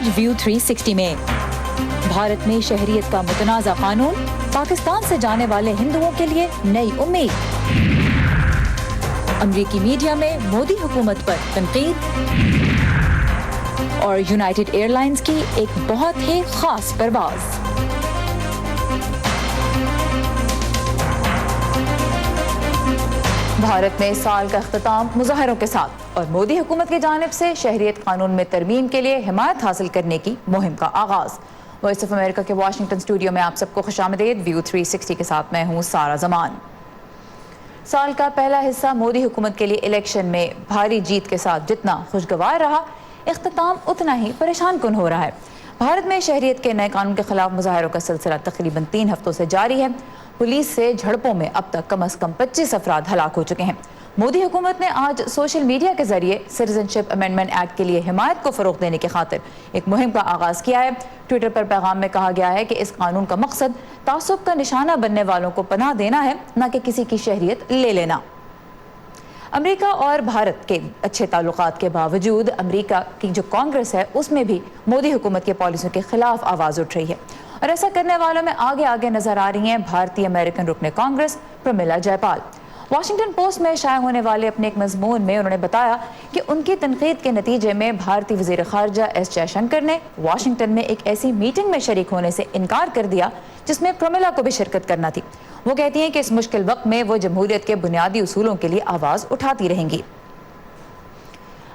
آج ویو 360 میں بھارت میں شہریت کا متنازع قانون، پاکستان سے جانے والے ہندوؤں کے لیے نئی امید، امریکی میڈیا میں مودی حکومت پر تنقید اور یونائیٹڈ ایئر لائنز کی ایک بہت ہی خاص پرواز۔ بھارت میں سال کا اختتام مظاہروں کے ساتھ اور مودی حکومت کی جانب سے شہریت قانون میں ترمیم کے لیے حمایت حاصل کرنے کی مہم کا آغاز۔ وائس آف امریکہ کے واشنگٹن اسٹوڈیو میں آپ سب کو خوش آمدید۔ ویو 360 کے ساتھ میں ہوں سارا زمان۔ سال کا پہلا حصہ مودی حکومت کے لیے الیکشن میں بھاری جیت کے ساتھ جتنا خوشگوار رہا، اختتام اتنا ہی پریشان کن ہو رہا ہے۔ بھارت میں شہریت کے نئے قانون کے خلاف مظاہروں کا سلسلہ تقریباً 3 ہفتوں سے جاری ہے۔ پولیس سے جھڑپوں میں اب تک کم از کم 25 افراد ہلاک ہو چکے ہیں۔ مودی حکومت نے آج سوشل میڈیا کے ذریعے سٹیزن شپ امینڈمنٹ ایکٹ کے لیے حمایت کو فروغ دینے کی خاطر ایک مہم کا آغاز کیا ہے۔ ٹویٹر پر پیغام میں کہا گیا ہے کہ اس قانون کا مقصد تعصب کا نشانہ بننے والوں کو پناہ دینا ہے، نہ کہ کسی کی شہریت لے لینا۔ امریکہ اور بھارت کے اچھے تعلقات کے باوجود امریکہ کی جو کانگریس ہے اس میں بھی مودی حکومت کی پالیسیوں کے خلاف آواز اٹھ رہی ہے، اور ایسا کرنے والوں میں آگے نظر آ رہی ہیں بھارتی امریکن رکن کانگریس پرمیلا جے پال۔ واشنگٹن پوسٹ میں شائع ہونے والے اپنے ایک مضمون میں انہوں نے بتایا کہ ان کی تنقید کے نتیجے میں بھارتی وزیر خارجہ ایس جے شنکر نے واشنگٹن میں ایک ایسی میٹنگ میں شریک ہونے سے انکار کر دیا جس میں پرمیلا کو بھی شرکت کرنا تھی۔ وہ کہتی ہیں کہ اس مشکل وقت میں وہ جمہوریت کے بنیادی اصولوں کے لیے آواز اٹھاتی رہیں گی۔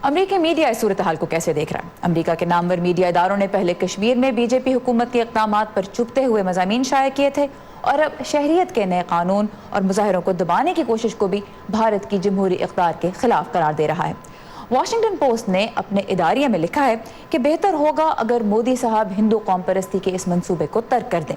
امریکی میڈیا اس صورتحال کو کیسے دیکھ رہا ہے؟ امریکہ کے نامور میڈیا اداروں نے پہلے کشمیر میں بی جے پی حکومت کے اقدامات پر چپتے ہوئے مضامین شائع کیے تھے، اور اب شہریت کے نئے قانون اور مظاہروں کو دبانے کی کوشش کو بھی بھارت کی جمہوری اقدار کے خلاف قرار دے رہا ہے۔ واشنگٹن پوسٹ نے اپنے اداریہ میں لکھا ہے کہ بہتر ہوگا اگر مودی صاحب ہندو قوم پرستی کے اس منصوبے کو ترک کر دیں۔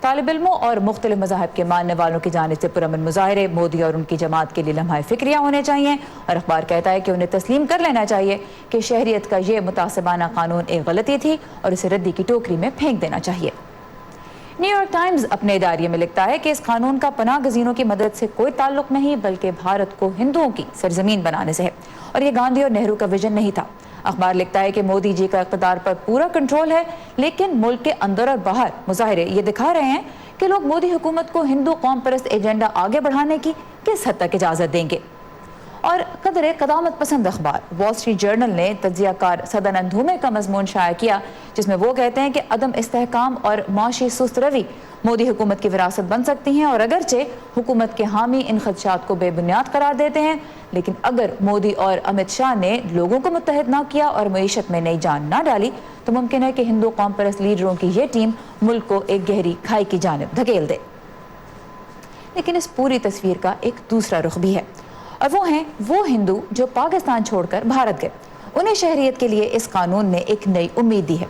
طالب علموں اور مختلف مذاہب کے ماننے والوں کی جانب سے پرامن مظاہرے مودی اور ان کی جماعت کے لیے لمحہ فکریہ ہونے چاہیے، اور اخبار کہتا ہے کہ انہیں تسلیم کر لینا چاہیے کہ شہریت کا یہ متعصبانہ قانون ایک غلطی تھی اور اسے ردی کی ٹوکری میں پھینک دینا چاہیے۔ نیو یارک ٹائمز اپنے اداریے میں لکھتا ہے کہ اس قانون کا پناہ گزینوں کی مدد سے کوئی تعلق نہیں، بلکہ بھارت کو ہندوؤں کی سرزمین بنانے سے ہے، اور یہ گاندھی اور نہرو کا ویژن نہیں تھا۔ اخبار لکھتا ہے کہ مودی جی کا اقتدار پر پورا کنٹرول ہے، لیکن ملک کے اندر اور باہر مظاہرے یہ دکھا رہے ہیں کہ لوگ مودی حکومت کو ہندو قوم پرست ایجنڈا آگے بڑھانے کی کس حد تک اجازت دیں گے۔ اور قدر قدامت پسند اخبار وال اسٹریٹ جرنل نے تجزیہ کار سدانند دھومے کا مضمون شائع کیا، جس میں وہ کہتے ہیں کہ عدم استحکام اور معاشی سست روی مودی حکومت کی وراثت بن سکتی ہیں، اور اگرچہ حکومت کے حامی ان خدشات کو بے بنیاد قرار دیتے ہیں، لیکن اگر مودی اور امت شاہ نے لوگوں کو متحد نہ کیا اور معیشت میں نئی جان نہ ڈالی تو ممکن ہے کہ ہندو قوم پرست لیڈروں کی یہ ٹیم ملک کو ایک گہری کھائی کی جانب دھکیل دے۔ لیکن اس پوری تصویر کا ایک دوسرا رخ بھی ہے، اور وہ ہیں وہ ہندو جو پاکستان چھوڑ کر بھارت گئے۔ انہیں شہریت کے لیے اس قانون نے ایک نئی امید دی ہے۔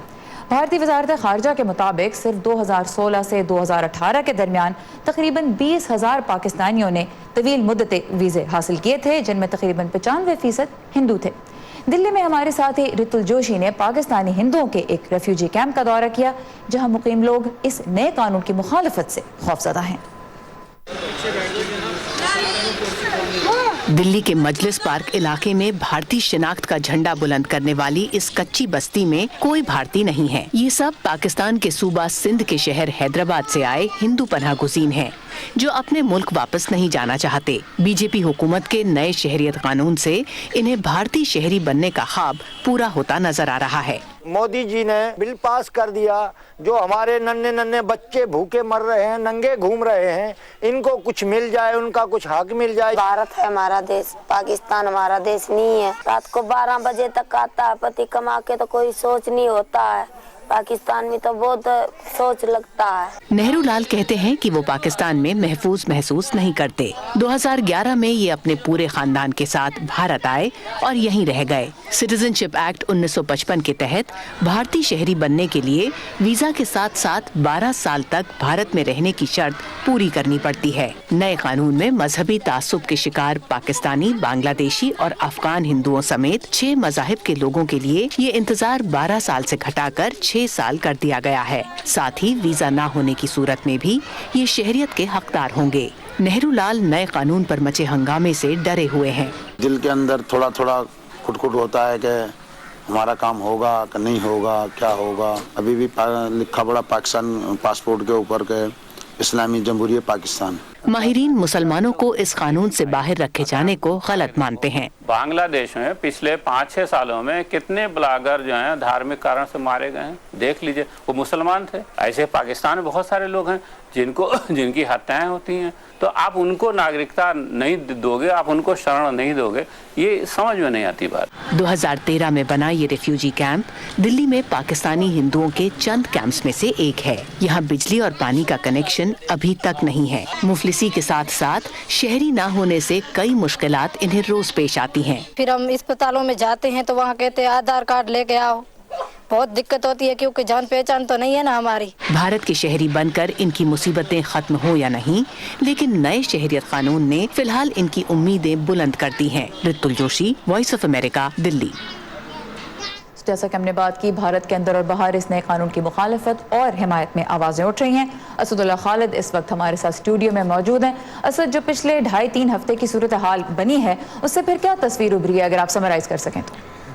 بھارتی وزارت خارجہ کے مطابق صرف 2016 سے 2018 کے درمیان تقریباً 20,000 پاکستانیوں نے طویل مدت ویزے حاصل کیے تھے، جن میں تقریباً 95% ہندو تھے۔ دلی میں ہمارے ساتھی رتل جوشی نے پاکستانی ہندوؤں کے ایک ریفیوجی کیمپ کا دورہ کیا، جہاں مقیم لوگ اس نئے قانون کی مخالفت سے خوفزدہ ہیں۔ دلی کے مجلس پارک علاقے میں بھارتی شناخت کا جھنڈا بلند کرنے والی اس کچی بستی میں کوئی بھارتی نہیں ہے۔ یہ سب پاکستان کے صوبہ سندھ کے شہر حیدرآباد سے آئے ہندو پناہ گزین ہیں جو اپنے ملک واپس نہیں جانا چاہتے۔ بی جے پی حکومت کے نئے شہریت قانون سے انہیں بھارتی شہری بننے کا خواب پورا ہوتا نظر آ رہا ہے۔ مودی جی نے بل پاس کر دیا، جو ہمارے ننھے بچے بھوکے مر رہے ہیں، ننگے گھوم رہے ہیں، ان کو کچھ مل جائے، ان کا کچھ حق مل جائے۔ بھارت ہے ہمارا دیش، پاکستان ہمارا دیش نہیں ہے۔ رات کو 12 بجے تک آتا ہے پتی کما کے، تو کوئی سوچ نہیں ہوتا ہے۔ پاکستان میں تو بہت سوچ لگتا ہے۔ نہرو لال کہتے ہیں کہ وہ پاکستان میں محفوظ محسوس نہیں کرتے۔ 2011 میں یہ اپنے پورے خاندان کے ساتھ بھارت آئے اور یہیں رہ گئے۔ سٹیزن شپ ایکٹ 1955 کے تحت بھارتی شہری بننے کے لیے ویزا کے ساتھ ساتھ 12 سال تک بھارت میں رہنے کی شرط پوری کرنی پڑتی ہے۔ نئے قانون میں مذہبی تعصب کے شکار پاکستانی، بنگلہ دیشی اور افغان ہندوؤں سمیت 6 مذاہب کے لوگوں کے لیے یہ انتظار 12 سال سے گھٹا کر 6 سال کر دیا گیا ہے۔ ساتھ ہی ویزا نہ ہونے کی صورت میں بھی یہ شہریت کے حقدار ہوں گے۔ نہرو لال نئے قانون پر مچے ہنگامے سے ڈرے ہوئے ہیں۔ دل کے اندر تھوڑا کھٹ ہوتا ہے کہ हमारा काम होगा कि नहीं होगा, क्या होगा। अभी भी लिखा पड़ा पाकिस्तान पासपोर्ट के ऊपर के इस्लामी जमहूरियत पाकिस्तान। माहिरीन मुसलमानों को इस कानून से बाहर रखे जाने को गलत मानते हैं। बांग्लादेश में पिछले 5-6 सालों में कितने ब्लॉगर जो हैं धार्मिक कारण से मारे गए हैं, देख लीजिए, वो मुसलमान थे। ऐसे पाकिस्तान में बहुत सारे लोग हैं जिनकी हत्याएं होती हैं, तो आप उनको नागरिकता नहीं दोगे, आप उनको शरण नहीं दोगे, ये समझ में नहीं आती बात। 2013 में बना ये रिफ्यूजी कैंप दिल्ली में पाकिस्तानी हिंदुओं के चंद कैंप्स में से एक है। यहाँ बिजली और पानी का कनेक्शन अभी तक नहीं है। मुफलिसी के साथ साथ शहरी ना होने से कई मुश्किलात इन्हें रोज पेश आती हैं। फिर हम अस्पतालों में जाते हैं तो वहाँ कहते हैं आधार कार्ड लेके आओ, बहुत दिक्कत होती है क्योंकि जान पहचान तो नहीं है ना हमारी। भारत के शहरी बनकर इनकी मुसीबतें खत्म हो या नहीं, लेकिन नए शहरियत कानून ने फिलहाल इनकी उम्मीदें बुलंद कर दी हैं। Ritul Joshi, voice of America, Delhi. जैसा कि हमने बात की, भारत के अंदर और बाहर इस नए कानून की मुखालफत और हिमायत में आवाज़ें उठ रही हैं। असदुल्ला खालिद इस वक्त हमारे साथ स्टूडियो में मौजूद हैं। असद, जो पिछले 2.5-3 हफ्ते की सूरत हाल बनी है, उससे फिर क्या तस्वीर उभरी है, अगर आप समराइज कर सकें तो?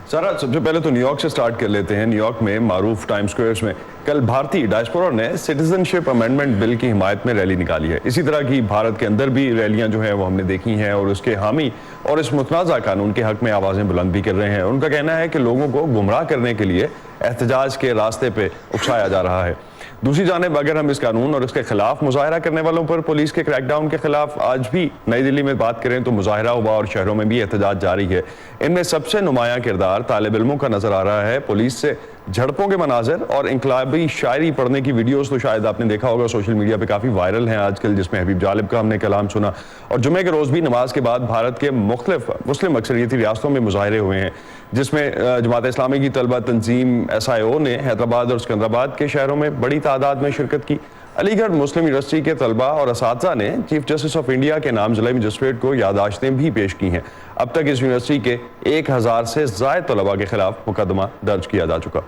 सारा, सबसे पहले तो न्यूयॉर्क से स्टार्ट कर लेते हैं। न्यूयॉर्क में मारूफ टाइम स्क्वायर्स में कल भारतीय डायस्पोरा ने सिटीजनशिप अमेंडमेंट बिल की हिमायत में रैली निकाली है। इसी तरह की भारत के अंदर भी रैलियां जो हैं वो हमने देखी हैं और उसके हामी और इस मुतनाज़ा कानून के हक में आवाज़ें बुलंद भी कर रहे हैं। उनका कहना है कि लोगों को गुमराह करने के लिए एहतजाज के रास्ते पे उकसाया जा रहा है। दूसरी जानिब अगर हम इस कानून और इसके खिलाफ मुजाहरा करने वालों पर पुलिस के क्रैकडाउन के खिलाफ आज भी नई दिल्ली में बात करें तो मुजाहरा हुआ और शहरों में भी एहतजाज जारी है। इनमें सबसे नुमायां किरदार तालिब इल्मों का नजर आ रहा है। पुलिस से झड़पों के मनाजिर और इंकलाबी शायरी पढ़ने की वीडियोस तो शायद आपने देखा होगा सोशल मीडिया पे काफ़ी वायरल हैं आजकल, जिसमें हबीब जालिब का हमने कलाम सुना। और जुमे के रोज़ भी नमाज के बाद भारत के मुख्तलिफ मुस्लिम अक्सरियती रियासतों में मुजाहरे हुए हैं, जिसमें जमात इस्लामी की तलबा तंजीम SIO ने हैदराबाद और सिकंदराबाद के शहरों में बड़ी तादाद में शिरकत की। अलीगढ़ मुस्लिम यूनिवर्सिटी के तलबा और असातिज़ा ने चीफ जस्टिस ऑफ इंडिया के नाम ज़िला मजिस्ट्रेट को याददाश्तें भी पेश की हैं। अब तक इस यूनिवर्सिटी के 1000 से ज़ायद तलबा के खिलाफ मुकदमा दर्ज किया जा चुका।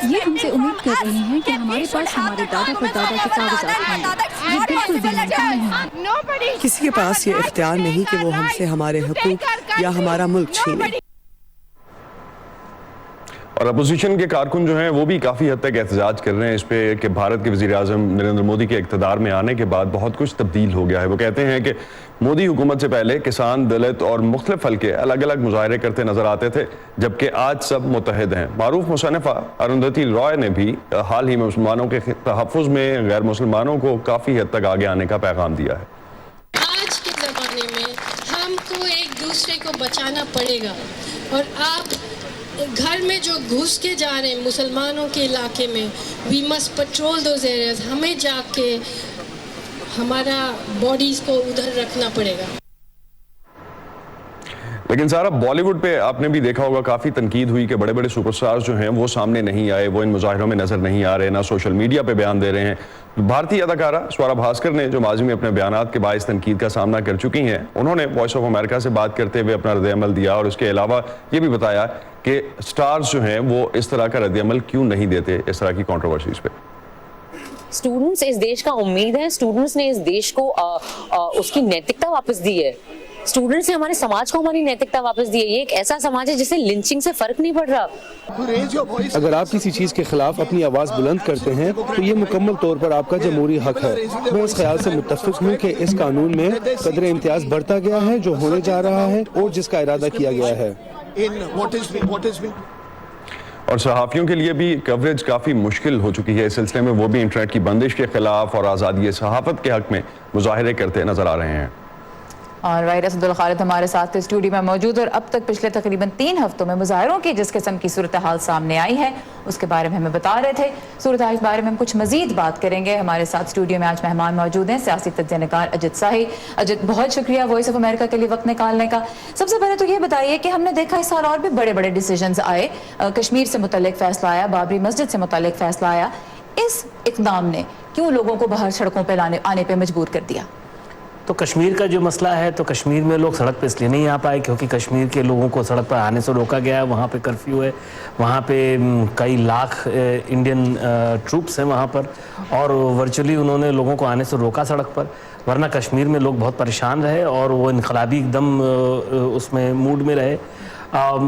ये हमसे उम्मीद कर रहे हैं कि हमारे पास हमारे दादा परदादा के कागजात होंगे। ये बिल्कुल भी मुमकिन नहीं है। किसी के पास ये इख्तियार नहीं कि वो हमसे हमारे हुकूक या हमारा मुल्क छीने। और अपोजिशन के कारकुन जो हैं वो भी काफ़ी हद तक एहतजाज कर रहे हैं इस पे कि भारत के वज़ीर आज़म नरेंद्र मोदी के इक़्तिदार में आने के बाद बहुत कुछ तब्दील हो गया है। वो कहते हैं कि मोदी हुकूमत से पहले किसान, दलित और मुख्तलिफ हल्के अलग अलग मुजाहरे करते नजर आते थे, जबकि आज सब मुत्तहिद हैं। मारूफ मुसन्निफ़ा अरुंधति रॉय ने भी हाल ही में मुसलमानों के तहफ़्फ़ुज़ में गैर मुसलमानों को काफ़ी हद तक आगे आने का पैगाम दिया है। आज के ज़माने में हमको एक दूसरे को बचाना पड़ेगा और आप घर में जो घुस के जा रहे हैं मुसलमानों के इलाके में, we must patrol those areas. हमें जाके हमारा बॉडीज को उधर रखना पड़ेगा। लेकिन सारा, बॉलीवुड पे आपने भी देखा होगा काफ़ी तनकीद हुई कि बड़े बड़े सुपरस्टार्स जो हैं वो सामने नहीं आए, वो इन मुजाहिरों में नज़र नहीं आ रहे, ना सोशल मीडिया पे बयान दे रहे हैं। भारतीय अदाकारा स्वरा भास्कर ने, जो माजी में अपने बयानात के बायस तनकीद का सामना कर चुकी हैं, उन्होंने वॉइस ऑफ अमेरिका से बात करते हुए अपना रद्द-ए-अमल दिया और इसके अलावा ये भी बताया कि स्टार्स जो हैं वो इस तरह का रद्द-ए-अमल क्यों नहीं देते इस तरह की कंट्रोवर्सीज पे। स्टूडेंट्स इस देश का उम्मीद है, स्टूडेंट्स ने इस देश को उसकी नैतिकता वापस दी है, स्टूडेंट्स ने हमारे समाज को हमारी नैतिकता वापस दी है। ये एक ऐसा समाज है जिसे लिंचिंग से फर्क नहीं पड़ रहा। अगर आप किसी चीज के खिलाफ अपनी आवाज बुलंद करते हैं तो ये मुकम्मल तौर पर आपका जमहूरी हक है। मैं इस ख्याल से मुत्तफिक हूँ कि इस कानून में कदर इम्तियाज बढ़ता गया है जो होने जा रहा है और जिसका इरादा किया गया है। और सहाफ़ियों के लिए भी कवरेज काफ़ी मुश्किल हो चुकी है इस सिलसिले में। वो भी इंटरनेट की बंदिश के खिलाफ और आज़ादी सहाफ़त के हक में मुजाहिरे करते नजर आ रहे हैं। और वाहिद असदुल खालिद हमारे साथ स्टूडियो में मौजूद। और अब तक पिछले तकरीबन 3 हफ्तों में मुजाहिरों की जिस किस्म की सूरत हाल सामने आई है उसके बारे में हमें बता रहे थे। सूरत हाल के बारे में हम कुछ मजीद बात करेंगे। हमारे साथ स्टूडियो में आज मेहमान मौजूद हैं, सियासी तज्ज़ियाकार अजित साही। अजित, बहुत शुक्रिया वॉइस ऑफ अमेरिका के लिए वक्त निकालने का। सबसे पहले तो ये बताइए कि हमने देखा इस साल और भी बड़े बड़े डिसीजन आए, कश्मीर से मुतल्लिक फैसला आया, बाबरी मस्जिद से मुतल्लिक फैसला आया। इस इक़दाम ने क्यों लोगों को बाहर सड़कों पर आने पर मजबूर कर दिया? تو کشمیر کا جو مسئلہ ہے تو کشمیر میں لوگ سڑک پہ اس لیے نہیں آ پائے کیونکہ کشمیر کے لوگوں کو سڑک پر آنے سے روکا گیا ہے. وہاں پہ کرفیو ہے, وہاں پہ کئی لاکھ انڈین ٹروپس ہیں وہاں پر, اور ورچولی انہوں نے لوگوں کو آنے سے روکا سڑک پر. ورنہ کشمیر میں لوگ بہت پریشان رہے اور وہ انقلابی ایک دم اس میں موڈ میں رہے.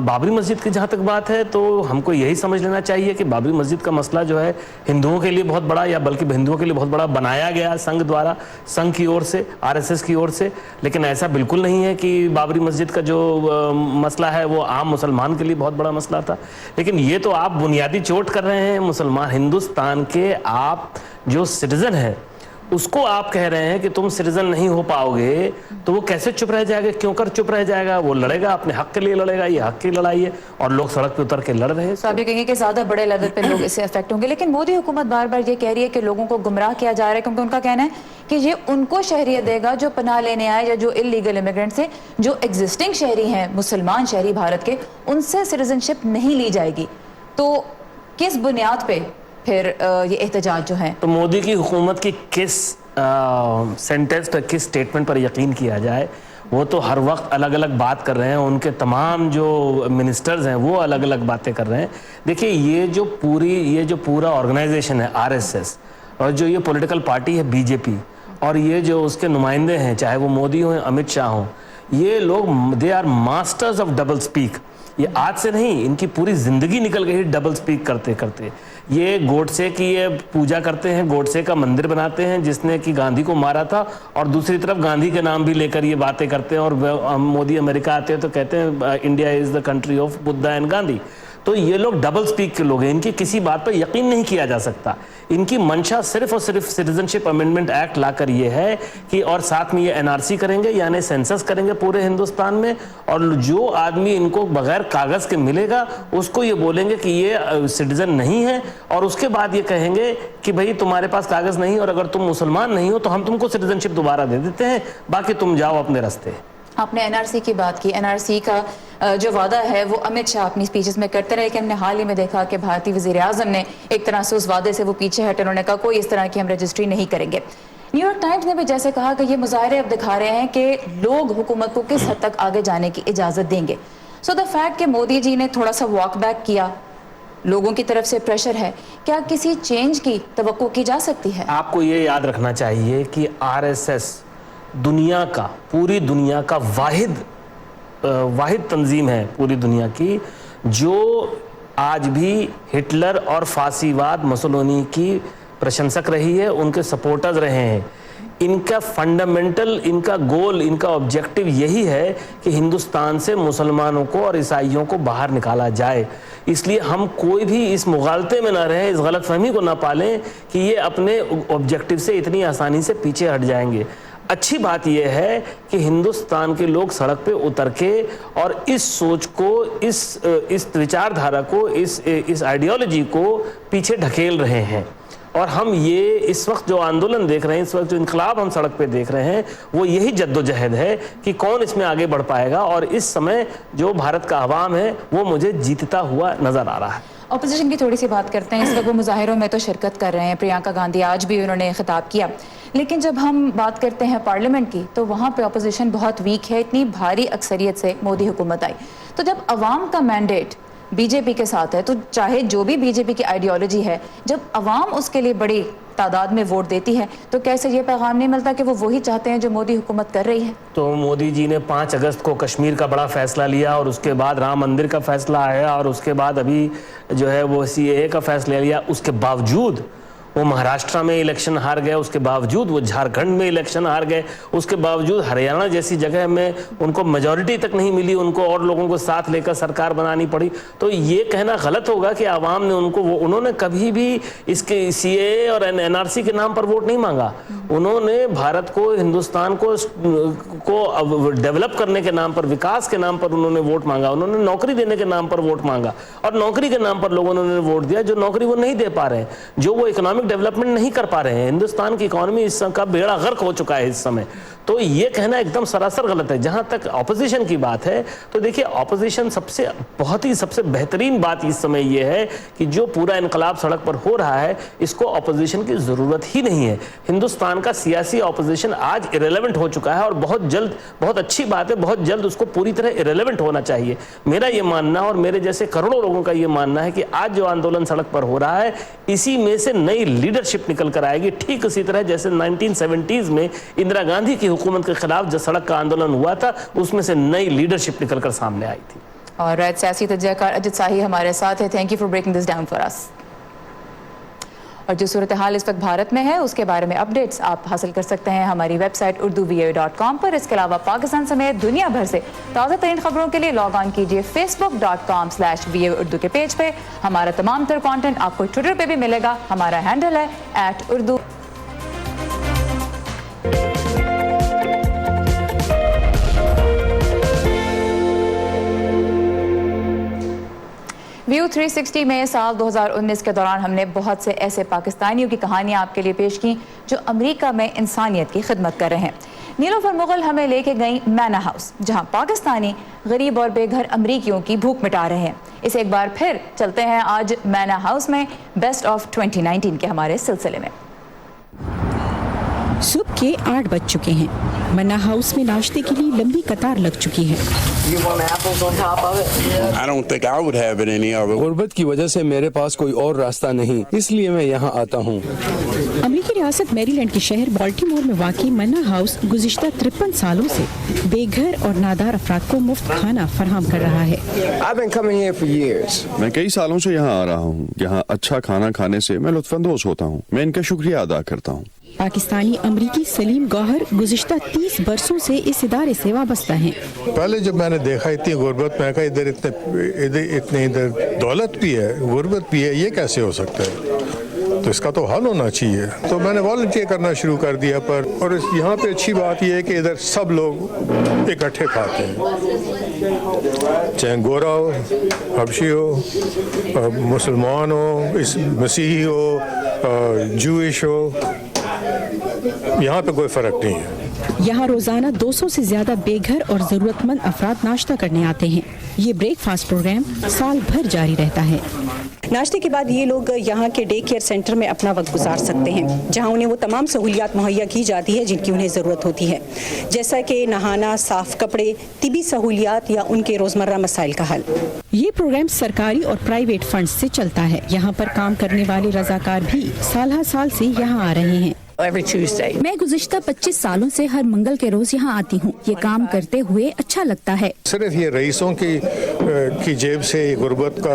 بابری مسجد کی جہاں تک بات ہے تو ہم کو یہی سمجھ لینا چاہیے کہ بابری مسجد کا مسئلہ جو ہے ہندوؤں کے لیے بہت بڑا, یا بلکہ ہندوؤں کے لیے بہت بڑا بنایا گیا سنگھ دوارا, سنگھ کی اور سے, RSS کی اور سے, لیکن ایسا بالکل نہیں ہے کہ بابری مسجد کا جو مسئلہ ہے وہ عام مسلمان کے لیے بہت بڑا مسئلہ تھا. لیکن یہ تو آپ بنیادی چوٹ کر رہے ہیں مسلمان ہندوستان کے, آپ جو سٹیزن ہیں اس کو آپ کہہ رہے ہیں کہ تم سٹیزن نہیں ہو پاؤ گے, تو وہ کیسے چپ رہ جائے گا, کیوں کر چپ رہ جائے گا؟ وہ لڑے گا, اپنے حق کے لیے لڑے گا, یہ حق کی لڑائی ہے اور لوگ سڑک پہ اتر کے لڑ رہے ہیں. تو آپ یہ کہیں گے کہ زیادہ بڑے لیول پہ لوگ اس سے افیکٹ ہوں گے, لیکن مودی حکومت بار بار یہ کہہ رہی ہے کہ لوگوں کو گمراہ کیا جا رہا ہے, کیونکہ ان کا کہنا ہے کہ یہ ان کو شہریت دے گا جو پناہ لینے آئے یا جو اللیگل امیگرینٹس ہیں, جو ایگزسٹنگ شہری ہیں مسلمان شہری بھارت کے, ان سے سٹیزن شپ نہیں لی جائے گی. تو کس بنیاد پہ پھر یہ احتجاج جو ہے؟ تو مودی کی حکومت کی کس سینٹنس پر, کس سٹیٹمنٹ پر یقین کیا جائے؟ وہ تو ہر وقت الگ الگ بات کر رہے ہیں, ان کے تمام جو منسٹرز ہیں وہ الگ الگ باتیں کر رہے ہیں. دیکھیے یہ جو پورا آرگنائزیشن ہے RSS, اور جو یہ پولیٹیکل پارٹی ہے BJP, اور یہ جو اس کے نمائندے ہیں چاہے وہ مودی ہوں امت شاہ ہوں, یہ لوگ they are masters of double speak. یہ آج سے نہیں, ان کی پوری زندگی نکل گئی ڈبل سپیک کرتے کرتے. یہ گوڈسے کی یہ پوجا کرتے ہیں, گوڈسے کا مندر بناتے ہیں جس نے کہ گاندھی کو مارا تھا, اور دوسری طرف گاندھی کے نام بھی لے کر یہ باتیں کرتے ہیں, اور مودی امریکہ آتے ہیں تو کہتے ہیں India is the country of Buddha and Gandhi. تو یہ لوگ ڈبل سپیک کے لوگ ہیں, ان کی کسی بات پر یقین نہیں کیا جا سکتا. ان کی منشا صرف اور صرف سٹیزن شپ امینڈمنٹ ایکٹ لا کر یہ ہے کہ, اور ساتھ میں یہ NRC کریں گے, یعنی سینسس کریں گے پورے ہندوستان میں, اور جو آدمی ان کو بغیر کاغذ کے ملے گا اس کو یہ بولیں گے کہ یہ سٹیزن نہیں ہے, اور اس کے بعد یہ کہیں گے کہ بھئی تمہارے پاس کاغذ نہیں, اور اگر تم مسلمان نہیں ہو تو ہم تم کو سٹیزن شپ دوبارہ دے دیتے ہیں, باقی تم جاؤ اپنے راستے. آپ نے NRC کی بات کی. NRC کا جو وعدہ ہے وہ امت شاہ اپنی سپیچز میں کرتے رہے, لیکن ہم نے حال ہی میں دیکھا کہ بھارتی وزیر اعظم نے ایک طرح سے اس وعدے سے وہ پیچھے ہٹے, انہوں نے کہا کوئی اس طرح کی ہم رجسٹری نہیں کریں گے. نیو یارک ٹائمز نے بھی جیسے کہا کہ یہ مظاہرے اب دکھا رہے ہیں کہ لوگ حکومت کو کس حد تک آگے جانے کی اجازت دیں گے. سو دا فیکٹ کہ مودی جی نے تھوڑا سا واک بیک کیا, لوگوں کی طرف سے پریشر ہے, کیا کسی چینج کی توقع کی جا سکتی ہے؟ آپ کو یہ یاد رکھنا چاہیے کہ RSS دنیا کا, پوری دنیا کا واحد تنظیم ہے پوری دنیا کی جو آج بھی ہٹلر اور فاسیواد مسولینی کی پرشنسک رہی ہے, ان کے سپورٹرز رہے ہیں. ان کا فنڈامنٹل, ان کا گول, ان کا آبجیکٹو یہی ہے کہ ہندوستان سے مسلمانوں کو اور عیسائیوں کو باہر نکالا جائے. اس لیے ہم کوئی بھی اس مغالطے میں نہ رہیں, اس غلط فہمی کو نہ پالیں کہ یہ اپنے آبجیکٹو سے اتنی آسانی سے پیچھے ہٹ جائیں گے. اچھی بات یہ ہے کہ ہندوستان کے لوگ سڑک پہ اتر کے اور اس سوچ کو, اس وچار دھارا کو, اس آئیڈیالوجی کو پیچھے ڈھکیل رہے ہیں. اور ہم یہ اس وقت جو آندولن دیکھ رہے ہیں, اس وقت جو انقلاب ہم سڑک پہ دیکھ رہے ہیں, وہ یہی جد و جہد ہے کہ کون اس میں آگے بڑھ پائے گا. اور اس سمے جو بھارت کا عوام ہے وہ مجھے جیتتا ہوا نظر آ رہا ہے. اپوزیشن کی تھوڑی سی بات کرتے ہیں. اس وقت وہ مظاہروں میں تو شرکت کر رہے ہیں, پرینکا گاندھی آج بھی انہوں نے خطاب کیا, لیکن جب ہم بات کرتے ہیں پارلیمنٹ کی تو وہاں پہ اپوزیشن بہت ویک ہے. اتنی بھاری اکثریت سے مودی حکومت آئی, تو جب عوام کا مینڈیٹ BJP کے ساتھ ہے, تو چاہے جو بھی BJP کی آئیڈیالوجی ہے, جب عوام اس کے لیے بڑی تعداد میں ووٹ دیتی ہے تو کیسے یہ پیغام نہیں ملتا کہ وہ وہی چاہتے ہیں جو مودی حکومت کر رہی ہے؟ تو مودی جی نے 5 اگست کو کشمیر کا بڑا فیصلہ لیا, اور اس کے بعد رام مندر کا فیصلہ آیا, اور اس کے بعد ابھی جو ہے وہ CAA کا فیصلہ لیا. اس کے باوجود وہ مہاراشٹرا میں الیکشن ہار گئے, اس کے باوجود وہ جھارکھنڈ میں الیکشن ہار گئے, اس کے باوجود ہریانہ جیسی جگہ میں ان کو میجورٹی تک نہیں ملی, ان کو اور لوگوں کو ساتھ لے کر سرکار بنانی پڑی. تو یہ کہنا غلط ہوگا کہ عوام نے انہوں نے کبھی بھی اس کے CAA اور NRC کے نام پر ووٹ نہیں مانگا. انہوں نے بھارت کو, ہندوستان کو ڈیولپ کرنے کے نام پر, وکاس کے نام پر انہوں نے ووٹ مانگا. انہوں نے نوکری دینے کے نام پر ووٹ مانگا, اور نوکری کے نام پر لوگوں نے ووٹ دیا جو نوکری وہ نہیں دے پا رہے ہیں. جو وہ اکنامک इकोनॉमिक डेवलपमेंट नहीं कर पा रहे हैं। हिंदुस्तान की इकोनॉमी इस का बेड़ा गर्क हो चुका है इस समय। तो ये कहना एकदम सरासर गलत है। जहां तक ऑपोजिशन की बात है तो देखिए ऑपोजिशन सबसे बेहतरीन बात इस समय ये है कि जो पूरा इनकलाब सड़क पर हो रहा है इसको ऑपोजिशन की ज़रूरत ही नहीं है। हिंदुस्तान का सियासी ऑपोजिशन आज इरेलेवेंट हो चुका है और बहुत जल्द, बहुत अच्छी बात है, बहुत जल्द उसको पूरी तरह इरेलेवेंट होना चाहिए। मेरा ये मानना और मेरे जैसे करोड़ों लोगों का ये मानना है कि आज जो आंदोलन सड़क पर हो रहा है इसी में से नई लीडरशिप निकल कर आएगी। ठीक उसी तरह जैसे 1970s में इंदिरा गांधी की हुकूमत के खिलाफ जो सड़क का आंदोलन हुआ था उसमें से नई लीडरशिप निकल कर सामने आई थी। और सियासी तजज़ियाकार अजित शाही हमारे साथ है। Thank you for breaking this down for us. और जो सूरत हाल इस वक्त भारत में है उसके बारे में अपडेट्स आप हासिल कर सकते हैं हमारी वेबसाइट urduvoa.com पर। इसके अलावा पाकिस्तान समेत दुनिया भर से ताज़ा तरीन खबरों के लिए लॉग ऑन कीजिए facebook.com/VOA उर्दू के पेज पे। हमारा तमाम तर कंटेंट आपको ट्विटर पे भी मिलेगा। हमारा हैंडल है @urdu। व्यू 360 में साल 2019 के दौरान हमने बहुत से ऐसे पाकिस्तानियों की कहानियां आपके लिए पेश की जो अमेरिका में इंसानियत की खिदमत कर रहे हैं। नीलोफर मुगल हमें लेके गई मैना हाउस जहां पाकिस्तानी गरीब और बेघर अमरीकियों की भूख मिटा रहे हैं। इसे एक बार फिर चलते हैं आज मैना हाउस में बेस्ट ऑफ 2019 के हमारे सिलसिले में। सुबह के 8 बज चुके हैं। मन्ना हाउस में नाश्ते के लिए लंबी कतार लग चुकी है। गुर्बत की वजह से मेरे पास कोई और रास्ता नहीं, इसलिए मैं यहाँ आता हूँ। अमेरिकी रियासत मैरीलैंड के शहर बाल्टीमोर में वाक़ई मन्ना हाउस गुज़िश्ता 53 सालों से बेघर और नादार अफराद को मुफ्त खाना फराहम कर रहा है। मैं कई सालों से यहाँ आ रहा हूँ। यहाँ अच्छा खाना खाने से मैं लुत्फानंदोज होता हूँ। मैं इनका शुक्रिया अदा करता हूँ। पाकिस्तानी अमरीकी सलीम गौहर गुज़िश्ता 30 बरसों से इस इदारे से वाबस्ता हैं। पहले जब मैंने देखा इतनी गुर्बत में कहा इधर इतने दौलत भी है, गुर्बत भी है, ये कैसे हो सकता है? तो इसका तो हल होना चाहिए। तो मैंने वॉलंटियर करना शुरू कर दिया पर। और यहाँ पे अच्छी बात यह है कि इधर सब लोग इकट्ठे खाते हैं, चाहे गोरा हो, हबशी हो, मुसलमान हो, मसीही हो, जूइश हो, यहाँ पे कोई फर्क नहीं है। यहाँ रोजाना 200 से ज्यादा बेघर और जरूरतमंद अफराद नाश्ता करने आते हैं। ये ब्रेकफास्ट प्रोग्राम साल भर जारी रहता है। नाश्ते के बाद ये लोग यहाँ के डे केयर सेंटर में अपना वक्त गुजार सकते हैं, जहाँ उन्हें वो तमाम सहूलियात मुहैया की जाती है जिनकी उन्हें ज़रूरत होती है, जैसा कि नहाना, साफ कपड़े, तिबी सहूलियात या उनके रोज़मर्रा मसाइल का हल। ये प्रोग्राम सरकारी और प्राइवेट फंड से चलता है। यहाँ पर काम करने वाले रजाकार भी साल से यहाँ आ रहे हैं। मैं गुज़िश्ता 25 सालों से हर मंगल के रोज यहाँ आती हूँ। ये काम करते हुए अच्छा लगता है। सिर्फ ये रईसों की जेब से गुर्बत का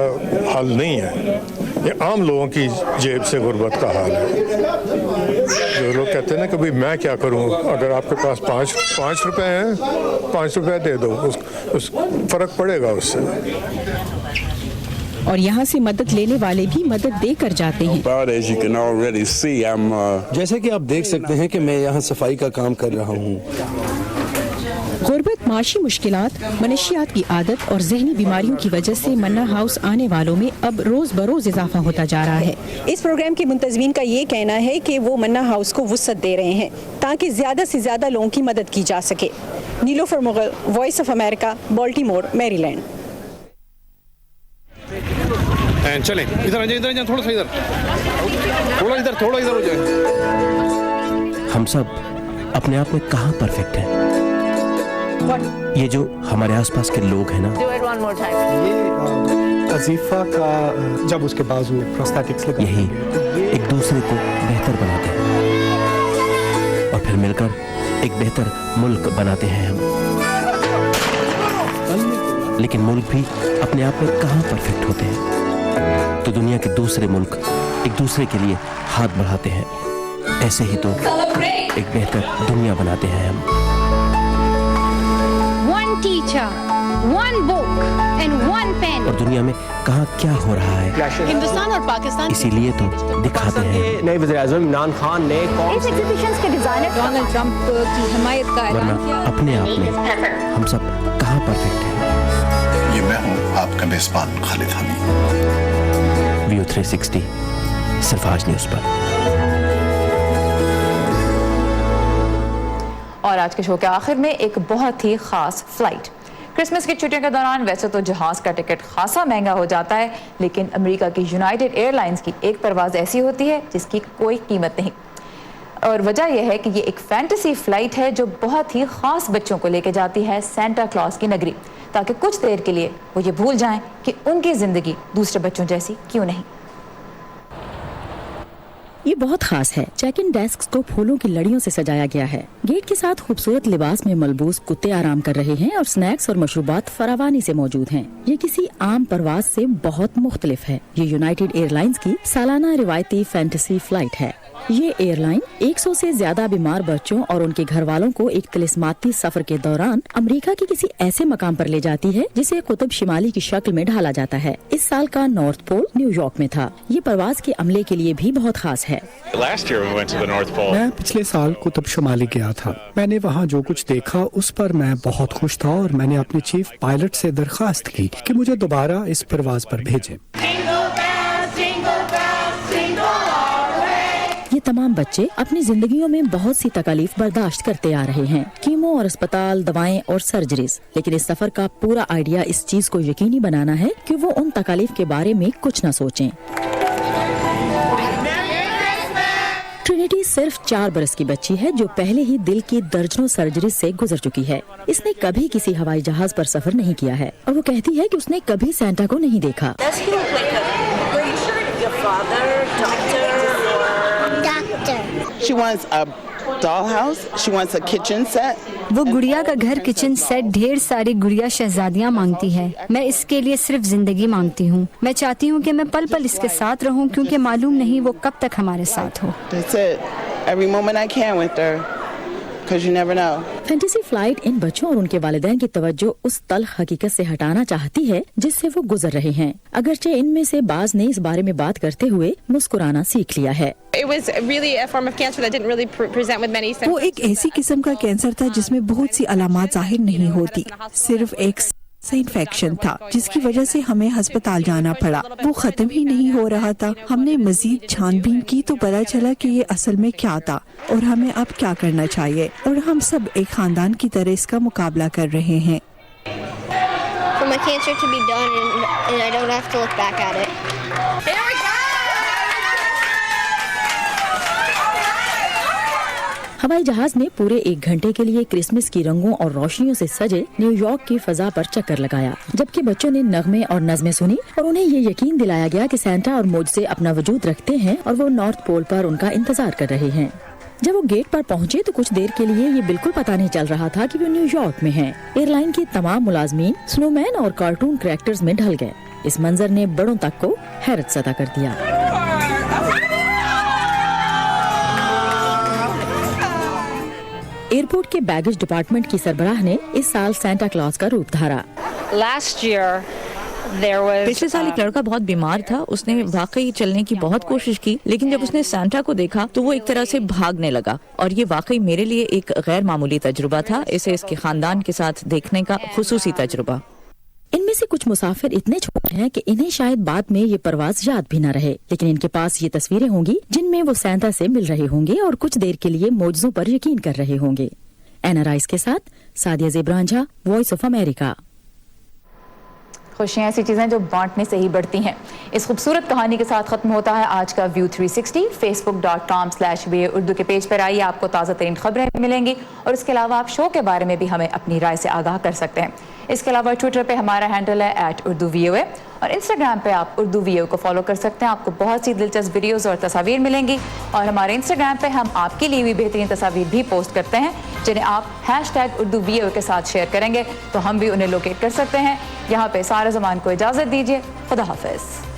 हल नहीं है, ये आम लोगों की जेब से गुर्बत का हाल है। जो लोग कहते हैं ना कि भाई मैं क्या करूँ, अगर आपके पास 5 रुपए हैं, 5 रुपए दे दो, उस फर्क पड़ेगा उससे। और यहाँ से मदद लेने वाले भी मदद देकर जाते हैं। जैसे कि आप देख सकते हैं कि मैं यहाँ सफाई का काम कर रहा हूँ। गुर्बत, माशी मुश्किलात, मनशियात की आदत और जहनी बीमारियों की वजह से मन्ना हाउस आने वालों में अब रोज बरोज इजाफा होता जा रहा है। इस प्रोग्राम के मुंतज़मीन का ये कहना है कि वो मन्ना हाउस को वुसअत दे रहे हैं ताकि ज्यादा से ज्यादा लोगों की मदद की जा सके। Nilofar Mughal, Voice of America, Baltimore, Maryland. चलें, इधर आ जाए, थोड़ा इधर हो जाए। हम सब अपने आप में कहाँ परफेक्ट हैं? ये जो हमारे आसपास के लोग हैं ना, ये अजीफा का जब उसके बाजू प्रोस्थेटिक्स लगा, यही एक दूसरे को बेहतर बनाते हैं और फिर मिलकर एक बेहतर मुल्क बनाते हैं हम। लेकिन मुल्क भी अपने आप में कहाँ परफेक्ट होते हैं? तो दुनिया के दूसरे मुल्क एक दूसरे के लिए हाथ बढ़ाते हैं। ऐसे ही तो एक बेहतर दुनिया बनाते हैं हम। One teacher, one book and one pen. और दुनिया में कहाँ क्या हो रहा है, हिंदुस्तान और पाकिस्तान इसीलिए तो दिखाते हैं। नए वज़ीर-ए-आज़म इमरान खान ने इस एग्जीबिशंस के डिजाइनर डोनाल्ड ट्रंप की हिमायत का ऐलान किया। वरना अपने आप में हम सब कहाँ परफेक्ट हैं? ये मैं हूँ आपका मेजबान खालिद हमीद। व्यू 360 सिर्फ आज न्यूज़ पर। और आज के शो के आखिर में एक बहुत ही खास फ्लाइट। क्रिसमस की छुट्टियों के दौरान वैसे तो जहाज का टिकट खासा महंगा हो जाता है, लेकिन अमेरिका की यूनाइटेड एयरलाइंस की एक परवाज़ ऐसी होती है जिसकी कोई कीमत नहीं। और वजह यह है कि ये एक फैंटेसी फ्लाइट है जो बहुत ही खास बच्चों को लेके जाती है सेंटा क्लॉज की नगरी, ताकि कुछ देर के लिए वो ये भूल जाएं कि उनकी ज़िंदगी दूसरे बच्चों जैसी क्यों नहीं। ये बहुत खास है। चेक इन डेस्क को फूलों की लड़ियों से सजाया गया है। गेट के साथ खूबसूरत लिबास में मलबूस कुत्ते आराम कर रहे हैं और स्नैक्स और मशरूबात फरावानी से मौजूद हैं। ये किसी आम परवाज से बहुत मुख्तलिफ है। ये यूनाइटेड एयरलाइंस की सालाना रिवायती फैंटेसी फ्लाइट है। ये एयरलाइन 100 से ज्यादा बीमार बच्चों और उनके घर वालों को एक तिलिस्माती सफर के दौरान अमेरिका के किसी ऐसे मकाम पर ले जाती है जिसे कुतुब शिमाली की शक्ल में ढाला जाता है। इस साल का नॉर्थ पोल न्यूयॉर्क में था। ये परवाज के अमले के लिए भी बहुत खास है। मैं पिछले साल कुतुब शुमाली गया था। मैंने वहाँ जो कुछ देखा उस पर मैं बहुत खुश था और मैंने अपने चीफ पायलट से दरखास्त की कि मुझे दोबारा इस परवाज पर भेजें। ये तमाम बच्चे अपनी जिंदगियों में बहुत सी तकलीफ बर्दाश्त करते आ रहे हैं, कीमो और अस्पताल, दवाएं और सर्जरीज। लेकिन इस सफर का पूरा आइडिया इस चीज को यकीनी बनाना है कि वो उन तकलीफ के बारे में कुछ न सोचें। ट्रिनिटी सिर्फ 4 बरस की बच्ची है जो पहले ही दिल की दर्जनों सर्जरी से गुजर चुकी है। इसने कभी किसी हवाई जहाज पर सफर नहीं किया है और वो कहती है कि उसने कभी सेंटा को नहीं देखा। She wants a dollhouse. She wants a kitchen set. वो गुड़िया का घर, किचन सेट, ढेर सारी गुड़िया शहजादियाँ मांगती है। मैं इसके लिए सिर्फ जिंदगी मांगती हूँ। मैं चाहती हूँ कि मैं पल पल इसके साथ रहूँ, क्योंकि मालूम नहीं वो कब तक हमारे साथ हो। That's it. Every moment I can with her. Because you never know. Fantasy flight in बच्चों और उनके वालिदैन की तवज्जो उस तल्ख हकीकत से हटाना चाहती है जिससे वो गुजर रहे हैं। अगरचे इनमें से बाज ने इस बारे में बात करते हुए मुस्कुराना सीख लिया है। वो एक ऐसी किस्म का कैंसर था जिसमें बहुत सी अलामात जाहिर नहीं होती, सिर्फ एक इन्फेक्शन था जिसकी वजह से हमें अस्पताल जाना पड़ा। वो खत्म ही नहीं हो रहा था। हमने मजीद छानबीन की तो पता चला कि ये असल में क्या था और हमें अब क्या करना चाहिए, और हम सब एक खानदान की तरह इसका मुकाबला कर रहे हैं। हवाई जहाज ने पूरे 1 घंटे के लिए क्रिसमस की रंगों और रोशनियों से सजे न्यूयॉर्क की फजा पर चक्कर लगाया, जबकि बच्चों ने नगमे और नज़में सुनी और उन्हें ये यकीन दिलाया गया कि सेंटा और मुझसे अपना वजूद रखते हैं और वो नॉर्थ पोल पर उनका इंतजार कर रहे हैं। जब वो गेट पर पहुंचे तो कुछ देर के लिए ये बिल्कुल पता नहीं चल रहा था कि वो न्यूयॉर्क में हैं। एयरलाइन के तमाम मुलाजमीन स्नोमैन और कार्टून कैरेक्टर्स में ढल गए। इस मंजर ने बड़ों तक को हैरत ज़दा कर दिया। एयरपोर्ट के बैगेज डिपार्टमेंट की सरबराह ने इस साल सेंटा क्लॉज का रूप धारा। पिछले साल एक लड़का बहुत बीमार था। उसने वाकई चलने की बहुत कोशिश की, लेकिन जब उसने सेंटा को देखा तो वो एक तरह से भागने लगा, और ये वाकई मेरे लिए एक गैर मामूली तजुर्बा था। इसे इसके खानदान के साथ देखने का खुसूसी तजुर्बा। इनमें से कुछ मुसाफिर इतने छोटे हैं कि इन्हें शायद बाद में ये परवाज याद भी न रहे, लेकिन इनके पास ये तस्वीरें होंगी जिनमें वो सेंटा से मिल रहे होंगे और कुछ देर के लिए मौजज़ों पर यकीन कर रहे होंगे। NRI के साथ सादिया ज़ेब्रांझा, वॉइस ऑफ अमेरिका। खुशियाँ ऐसी चीज़ें जो बांटने से ही बढ़ती हैं। इस खूबसूरत कहानी के साथ ख़त्म होता है आज का व्यू 360। facebook.com/VOA उर्दू के पेज पर आइए, आपको ताज़ा तरीन खबरें मिलेंगी और इसके अलावा आप शो के बारे में भी हमें अपनी राय से आगाह कर सकते हैं। इसके अलावा ट्विटर पे हमारा हैंडल है @UrduVOA और इंस्टाग्राम पे आप उर्दू VOA को फॉलो कर सकते हैं। आपको बहुत सी दिलचस्प वीडियोस और तस्वीर मिलेंगी और हमारे इंस्टाग्राम पे हम आपके लिए भी बेहतरीन तस्वीर भी पोस्ट करते हैं, जिन्हें आप #UrduVOA के साथ शेयर करेंगे तो हम भी उन्हें लोकेट कर सकते हैं। यहाँ पे सारे ज़मान को इजाज़त दीजिए। खुदा हाफिज़।